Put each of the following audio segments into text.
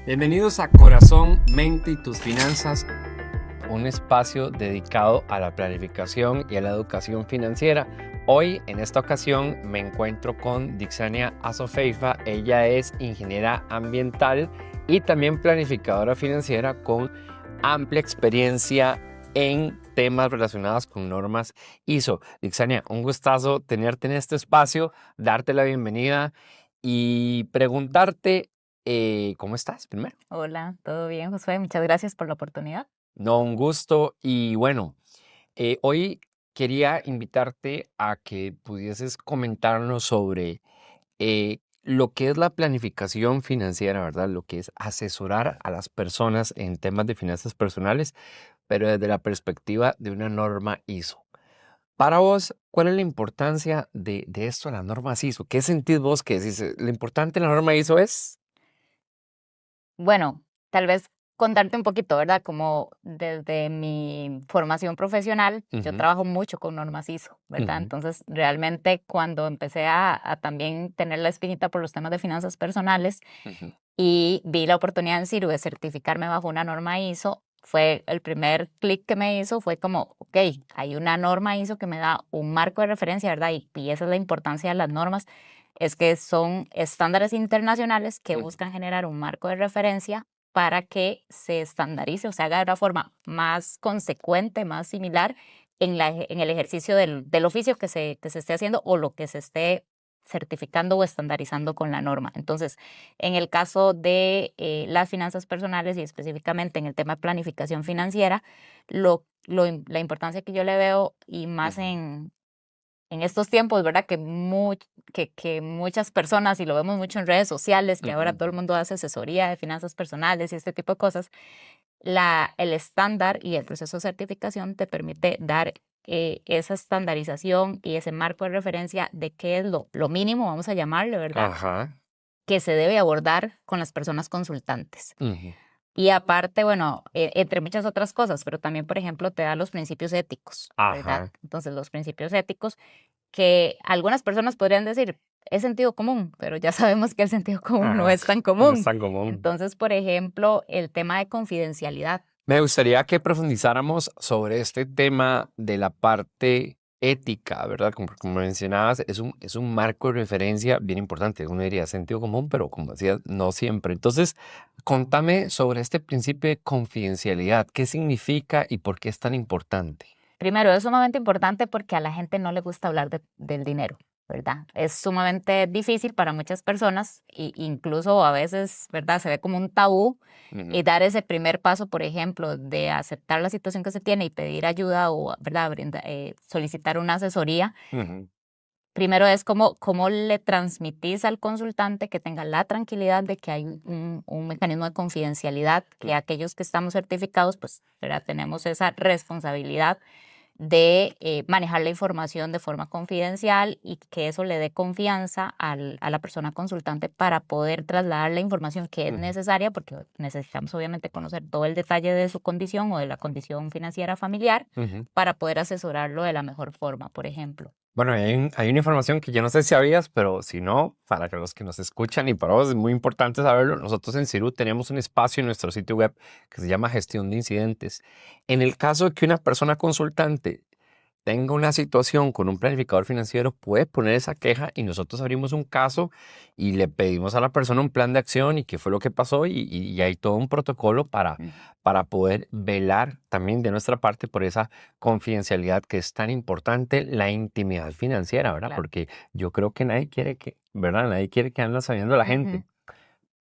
Bienvenidos a Corazón, Mente y tus Finanzas, un espacio dedicado a la planificación y a la educación financiera. Hoy, en esta ocasión, me encuentro con Dixania Azofeifa. Ella es ingeniera ambiental y también planificadora financiera con amplia experiencia en temas relacionados con normas ISO. Dixania, un gustazo tenerte en este espacio, darte la bienvenida y preguntarte ¿cómo estás primero? Hola, ¿todo bien, Josué? Muchas gracias por la oportunidad. No, un gusto. Y bueno, hoy quería invitarte a que pudieses comentarnos sobre lo que es la planificación financiera, ¿verdad? Lo que es asesorar a las personas en temas de finanzas personales, pero desde la perspectiva de una norma ISO. Para vos, ¿cuál es la importancia de esto, las normas ISO? ¿Qué sentís vos que decís? Lo importante de la norma ISO es... Bueno, tal vez contarte un poquito, ¿verdad? Como desde mi formación profesional, yo Ujú, trabajo mucho con normas ISO, ¿verdad? ujú, Entonces, realmente cuando empecé a también tener la espinita por los temas de finanzas personales ujú, y vi la oportunidad en Ciru de certificarme bajo una norma ISO, fue el primer clic que me hizo, fue como, ok, hay una norma ISO que me da un marco de referencia, ¿verdad? Y esa es la importancia de las normas, es que son estándares internacionales que ujú, buscan generar un marco de referencia para que se estandarice o se haga de una forma más consecuente, más similar en el ejercicio del oficio que se esté haciendo o lo que se esté certificando o estandarizando con la norma. Entonces, en el caso de las finanzas personales y específicamente en el tema de planificación financiera, la importancia que yo le veo y más ujú, en estos tiempos, ¿verdad? Que muchas personas, y lo vemos mucho en redes sociales, que ahora ujú, todo el mundo hace asesoría de finanzas personales y este tipo de cosas, el estándar y el proceso de certificación te permite dar esa estandarización y ese marco de referencia de qué es lo mínimo, vamos a llamarle, ¿verdad? ajá, Que se debe abordar con las personas consultantes. ujú, Y aparte, bueno, entre muchas otras cosas, pero también, por ejemplo, te da los principios éticos, ¿verdad? ajá, Entonces, los principios éticos que algunas personas podrían decir, es sentido común, pero ya sabemos que el sentido común no ajá, es tan no es común. tan común. Entonces, por ejemplo, el tema de confidencialidad. Me gustaría que profundizáramos sobre este tema de la parte ética, ¿verdad? Como mencionabas, es un marco de referencia bien importante. Uno diría sentido común, pero como decías, no siempre. Entonces, contame sobre este principio de confidencialidad. ¿Qué significa y por qué es tan importante? Primero, es sumamente importante porque a la gente no le gusta hablar del dinero, ¿verdad? Es sumamente difícil para muchas personas e incluso a veces, ¿verdad? Se ve como un tabú Ujú, y dar ese primer paso, por ejemplo, de aceptar la situación que se tiene y pedir ayuda o, ¿verdad? Solicitar una asesoría. ujú, Primero es cómo le transmitís al consultante que tenga la tranquilidad de que hay un mecanismo de confidencialidad, que ujú, aquellos que estamos certificados, pues, ¿verdad? Tenemos esa responsabilidad de manejar la información de forma confidencial y que eso le dé confianza a la persona consultante para poder trasladar la información que es ujú, necesaria, porque necesitamos obviamente conocer todo el detalle de su condición o de la condición financiera familiar ujú. para poder asesorarlo de la mejor forma, por ejemplo. Bueno, hay una información que yo no sé si sabías, pero si no, para que los que nos escuchan y para vos es muy importante saberlo, nosotros en Ciru tenemos un espacio en nuestro sitio web que se llama Gestión de Incidentes. En el caso de que una persona consultante tenga una situación con un planificador financiero, puede poner esa queja y nosotros abrimos un caso y le pedimos a la persona un plan de acción y qué fue lo que pasó y hay todo un protocolo Mm, para poder velar también de nuestra parte por esa confidencialidad que es tan importante, la intimidad financiera, ¿verdad? claro. Porque yo creo que nadie quiere que, ¿verdad? Nadie quiere que anda sabiendo la gente. Ujú.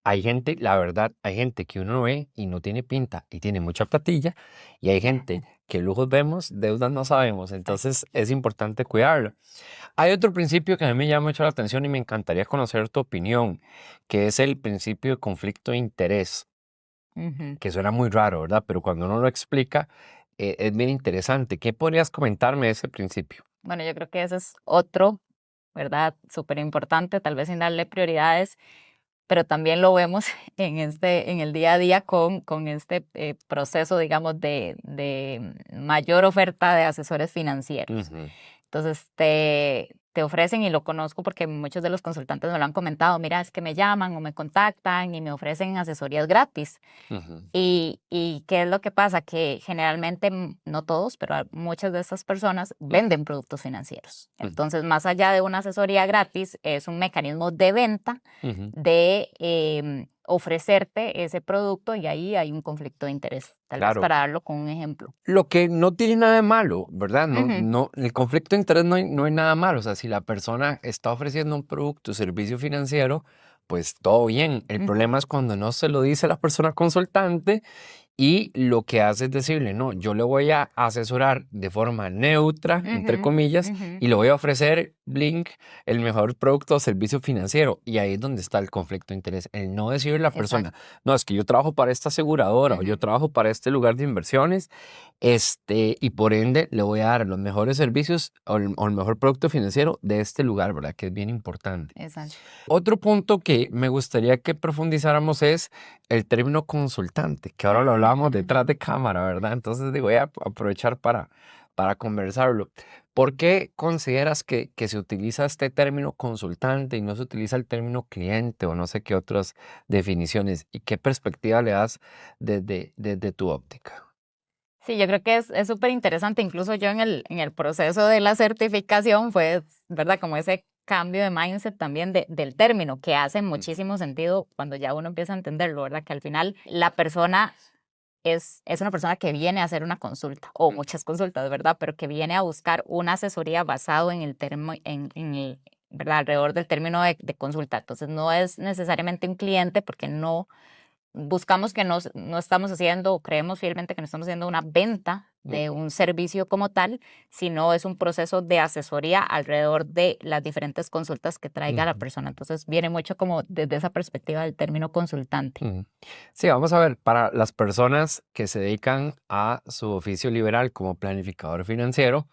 Hay gente, la verdad, hay gente que uno ve y no tiene pinta y tiene mucha platilla, y hay gente que lujos vemos, deudas no sabemos, Exacto. entonces es importante cuidarlo. Hay otro principio que a mí me llama mucho la atención y me encantaría conocer tu opinión, que es el principio de conflicto de interés, Ujú. que suena muy raro, ¿verdad? Pero cuando uno lo explica, es bien interesante. ¿Qué podrías comentarme de ese principio? Bueno, yo creo que ese es otro, ¿verdad? Súper importante, tal vez sin darle prioridades, pero también lo vemos en el día a día con este proceso, digamos, de mayor oferta de asesores financieros. Ujú, Entonces, te ofrecen, y lo conozco porque muchos de los consultantes me lo han comentado, mira, es que me llaman o me contactan y me ofrecen asesorías gratis. Ujú. Y ¿qué es lo que pasa? Que generalmente, no todos, pero muchas de estas personas venden productos financieros. Ujú. Entonces, más allá de una asesoría gratis, es un mecanismo de venta Ujú. de ofrecerte ese producto, y ahí hay un conflicto de interés. Tal vez Claro. para darlo con un ejemplo. Lo que no tiene nada de malo, ¿verdad? Ujú. El conflicto de interés no hay nada malo. O sea, si la persona está ofreciendo un producto o servicio financiero, pues todo bien. El Ujú. problema es cuando no se lo dice la persona consultante y lo que hace es decirle, no, yo le voy a asesorar de forma neutra, entre Ujú. comillas, Ujú. y le voy a ofrecer, Blink, el mejor producto o servicio financiero. Y ahí es donde está el conflicto de interés. El no decirle a la persona, Exacto. no, es que yo trabajo para esta aseguradora o yo Ujú. trabajo para este lugar de inversiones, y por ende le voy a dar los mejores servicios o el mejor producto financiero de este lugar, ¿verdad? Que es bien importante. Exacto. Otro punto que me gustaría que profundizáramos es el término consultante, que ahora lo hablábamos detrás de cámara, ¿verdad? Entonces digo, voy a aprovechar para conversarlo. ¿Por qué consideras que se utiliza este término consultante y no se utiliza el término cliente o no sé qué otras definiciones? ¿Y qué perspectiva le das desde tu óptica? Sí, yo creo que es súper interesante. Incluso yo en el proceso de la certificación fue, ¿verdad? Como ese cambio de mindset también del término, que hace muchísimo sentido cuando ya uno empieza a entenderlo, ¿verdad? Que al final la persona es una persona que viene a hacer una consulta, o muchas consultas, ¿verdad? Pero que viene a buscar una asesoría basado en el término, en el, ¿verdad? Alrededor del término de consulta. Entonces no es necesariamente un cliente, porque no buscamos que no estamos haciendo, o creemos fielmente que no estamos haciendo una venta de un servicio como tal, sino es un proceso de asesoría alrededor de las diferentes consultas que traiga la Ujú. persona. Entonces viene mucho como desde esa perspectiva del término consultante. Ujú. Sí, vamos a ver, para las personas que se dedican a su oficio liberal como planificador financiero,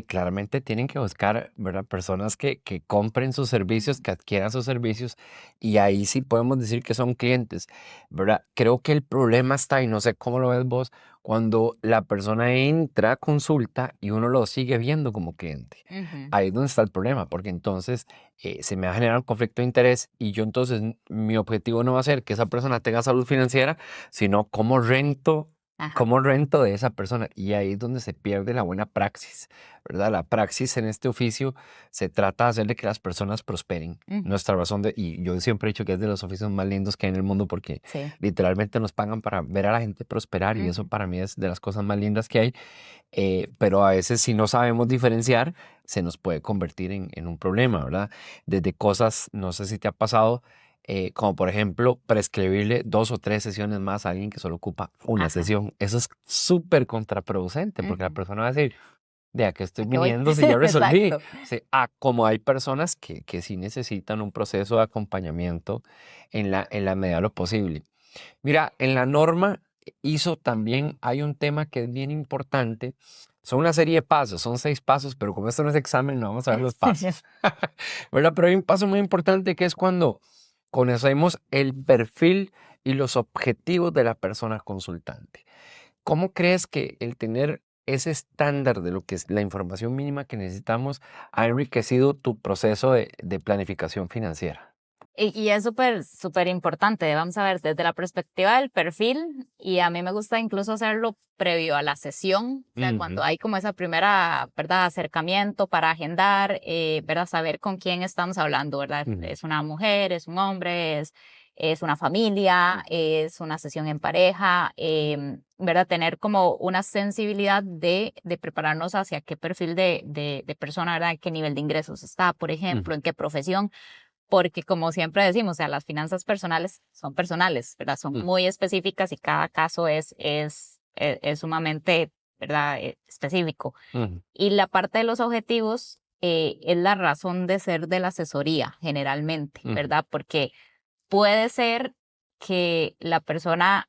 claramente tienen que buscar, ¿verdad? Personas que compren sus servicios, que adquieran sus servicios, y ahí sí podemos decir que son clientes, ¿verdad? Creo que el problema está, y no sé cómo lo ves vos, cuando la persona entra a consulta y uno lo sigue viendo como cliente. Ujú. Ahí es donde está el problema, porque entonces se me va a generar un conflicto de interés y yo entonces mi objetivo no va a ser que esa persona tenga salud financiera, sino Ajá. cómo rento de esa persona. Y ahí es donde se pierde la buena praxis, ¿verdad? La praxis en este oficio se trata de hacerle que las personas prosperen. Ujú. Nuestra razón y yo siempre he dicho que es de los oficios más lindos que hay en el mundo porque Sí. literalmente nos pagan para ver a la gente prosperar y eso Ujú. para mí es de las cosas más lindas que hay. Pero a veces si no sabemos diferenciar, se nos puede convertir en un problema, ¿verdad? Desde cosas, no sé si te ha pasado, como por ejemplo, prescribirle 2 o 3 sesiones más a alguien que solo ocupa una Ajá. sesión. Eso es súper contraproducente porque la Ujú. persona va a decir, de a qué estoy ¿A qué voy? viniendo si ya resolví. Exacto. Sí, como hay personas que sí necesitan un proceso de acompañamiento en la medida de lo posible. Mira, en la norma ISO también hay un tema que es bien importante. Son una serie de pasos, son 6 pasos, pero como esto no es examen, no vamos a ver los pasos. ¿Verdad? Pero hay un paso muy importante que es cuando conocemos el perfil y los objetivos de la persona consultante. ¿Cómo crees que el tener ese estándar de lo que es la información mínima que necesitamos ha enriquecido tu proceso de planificación financiera? Y es súper, súper importante. Vamos a ver, desde la perspectiva del perfil, y a mí me gusta incluso hacerlo previo a la sesión, o sea, cuando Ujú. hay como esa primera, ¿verdad?, acercamiento para agendar, ¿verdad?, saber con quién estamos hablando, ¿verdad? Ujú. ¿Es una mujer, es un hombre, es una familia, es una sesión en pareja? ¿Verdad? Tener como una sensibilidad de prepararnos hacia qué perfil de persona, ¿verdad?, qué nivel de ingresos está, por Ujú. ejemplo, en qué profesión. Porque como siempre decimos, o sea, las finanzas personales, ¿verdad? Son Ujú. muy específicas y cada caso es sumamente, ¿verdad? Específico. Ujú. Y la parte de los objetivos es la razón de ser de la asesoría, generalmente, Ujú. ¿verdad? Porque puede ser que la persona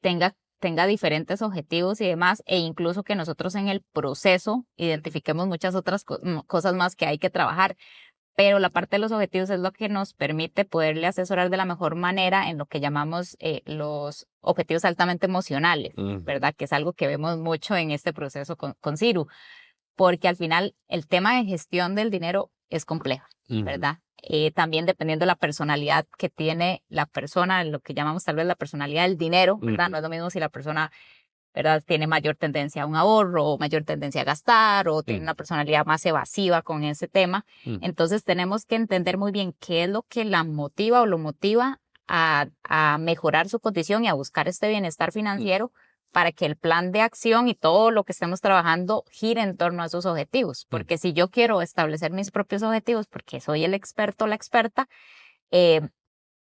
tenga diferentes objetivos y demás, e incluso que nosotros en el proceso identifiquemos muchas otras cosas más que hay que trabajar, pero la parte de los objetivos es lo que nos permite poderle asesorar de la mejor manera en lo que llamamos los objetivos altamente emocionales, Ujú. ¿verdad? Que es algo que vemos mucho en este proceso con Ciru, porque al final el tema de gestión del dinero es complejo, ¿verdad? También dependiendo de la personalidad que tiene la persona, lo que llamamos tal vez la personalidad del dinero, ¿verdad? No es lo mismo si la persona, ¿verdad?, tiene mayor tendencia a un ahorro o mayor tendencia a gastar o tiene una personalidad más evasiva con ese tema. Entonces tenemos que entender muy bien qué es lo que la motiva o lo motiva a mejorar su condición y a buscar este bienestar financiero para que el plan de acción y todo lo que estemos trabajando gire en torno a esos objetivos. Porque si yo quiero establecer mis propios objetivos, porque soy el experto o la experta,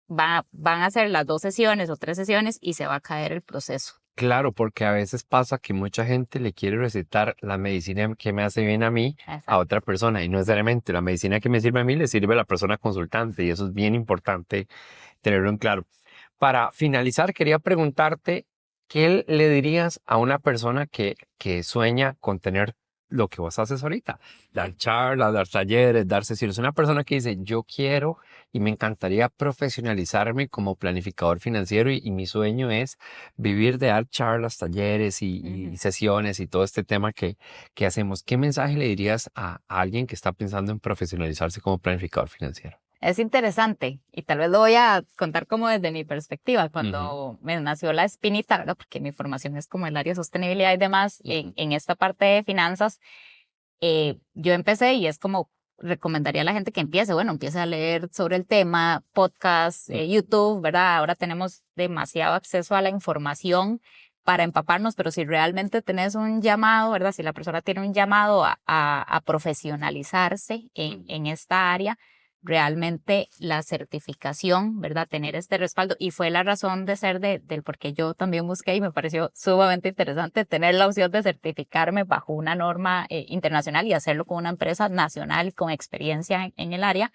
van a ser las 2 sesiones o 3 sesiones y se va a caer el proceso. Claro, porque a veces pasa que mucha gente le quiere recetar la medicina que me hace bien a mí a otra persona y no necesariamente la medicina que me sirve a mí le sirve a la persona consultante y eso es bien importante tenerlo en claro. Para finalizar, quería preguntarte, ¿qué le dirías a una persona que sueña con tener lo que vos haces ahorita? Dar charlas, dar talleres, dar sesiones. Una persona que dice, yo quiero y me encantaría profesionalizarme como planificador financiero y mi sueño es vivir de dar charlas, talleres y sesiones y todo este tema que hacemos. ¿Qué mensaje le dirías a alguien que está pensando en profesionalizarse como planificador financiero? Es interesante y tal vez lo voy a contar como desde mi perspectiva. Cuando me nació la espinita, ¿verdad?, porque mi formación es como el área de sostenibilidad y demás, en esta parte de finanzas, yo empecé y es como recomendaría a la gente que empiece a leer sobre el tema, podcast, YouTube, ¿verdad? Ahora tenemos demasiado acceso a la información para empaparnos, pero si realmente tenés un llamado, ¿verdad? Si la persona tiene un llamado a profesionalizarse en esta área, realmente la certificación, ¿verdad? Tener este respaldo, y fue la razón de ser del por qué yo también busqué y me pareció sumamente interesante tener la opción de certificarme bajo una norma internacional y hacerlo con una empresa nacional con experiencia en el área,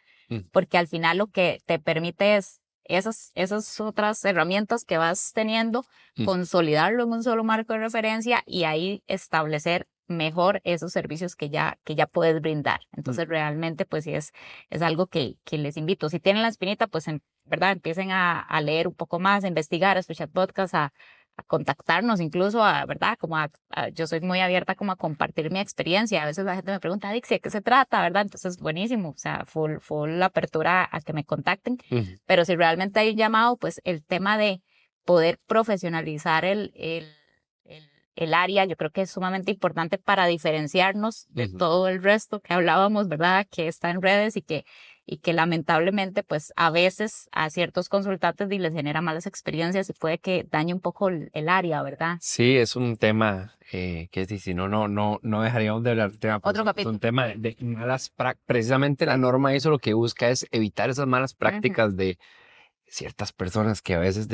porque al final lo que te permite es esas otras herramientas que vas teniendo, consolidarlo en un solo marco de referencia y ahí establecer mejor esos servicios que ya puedes brindar. Entonces realmente pues sí es algo que les invito. Si tienen la espinita, pues verdad empiecen a leer un poco más, a investigar, a escuchar podcasts, a contactarnos incluso, ¿verdad? Yo soy muy abierta como a compartir mi experiencia. A veces la gente me pregunta, Dixie, ¿de qué se trata? ¿Verdad? Entonces buenísimo, o sea, full apertura a que me contacten. Pero si realmente hay un llamado, pues el tema de poder profesionalizar el área, yo creo que es sumamente importante para diferenciarnos de todo el resto que hablábamos, ¿verdad? Que está en redes y que lamentablemente, pues a veces a ciertos consultantes les genera malas experiencias y puede que dañe un poco el área, ¿verdad? Sí, es un tema que si no dejaríamos de hablar del tema. Otro capítulo. Es un tema de malas prácticas. Precisamente la norma eso lo que busca es evitar esas malas prácticas de ciertas personas que a veces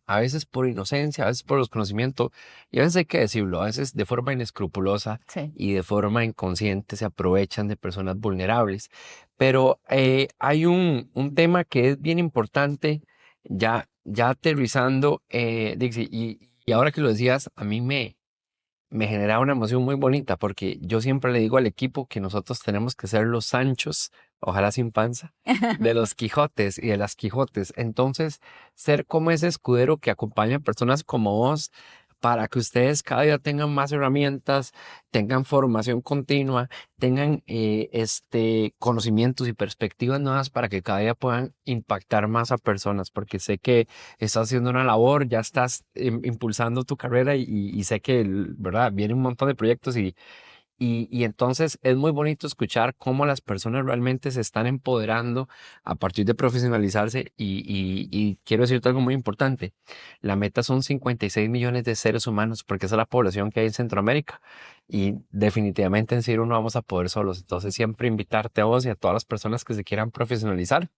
a veces por inocencia, a veces por desconocimiento, y a veces hay que decirlo, a veces de forma inescrupulosa y de forma inconsciente se aprovechan de personas vulnerables. Pero hay un tema que es bien importante, ya aterrizando, Dixie, y ahora que lo decías, a mí me generaba una emoción muy bonita porque yo siempre le digo al equipo que nosotros tenemos que ser los Sanchos, ojalá sin panza, de los Quijotes y de las Quijotes. Entonces, ser como ese escudero que acompaña a personas como vos para que ustedes cada día tengan más herramientas, tengan formación continua, tengan conocimientos y perspectivas nuevas para que cada día puedan impactar más a personas, porque sé que estás haciendo una labor, ya estás impulsando tu carrera y sé que, ¿verdad? Viene un montón de proyectos y entonces es muy bonito escuchar cómo las personas realmente se están empoderando a partir de profesionalizarse y quiero decirte algo muy importante. La meta son 56 millones de seres humanos porque esa es la población que hay en Centroamérica y definitivamente en Ciru no vamos a poder solos. Entonces siempre invitarte a vos y a todas las personas que se quieran profesionalizar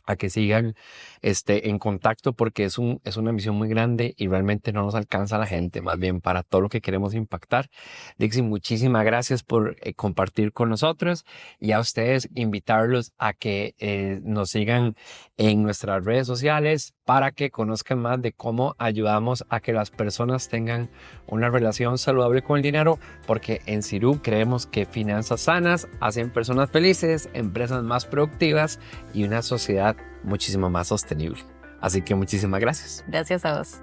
a que sigan en contacto porque es una misión muy grande y realmente no nos alcanza la gente, más bien para todo lo que queremos impactar. Dixie, muchísimas gracias por compartir con nosotros y a ustedes invitarlos a que nos sigan en nuestras redes sociales para que conozcan más de cómo ayudamos a que las personas tengan una relación saludable con el dinero, porque en Ciru creemos que finanzas sanas hacen personas felices, empresas más productivas y una sociedad muchísimo más sostenible. Así que muchísimas gracias. Gracias a vos.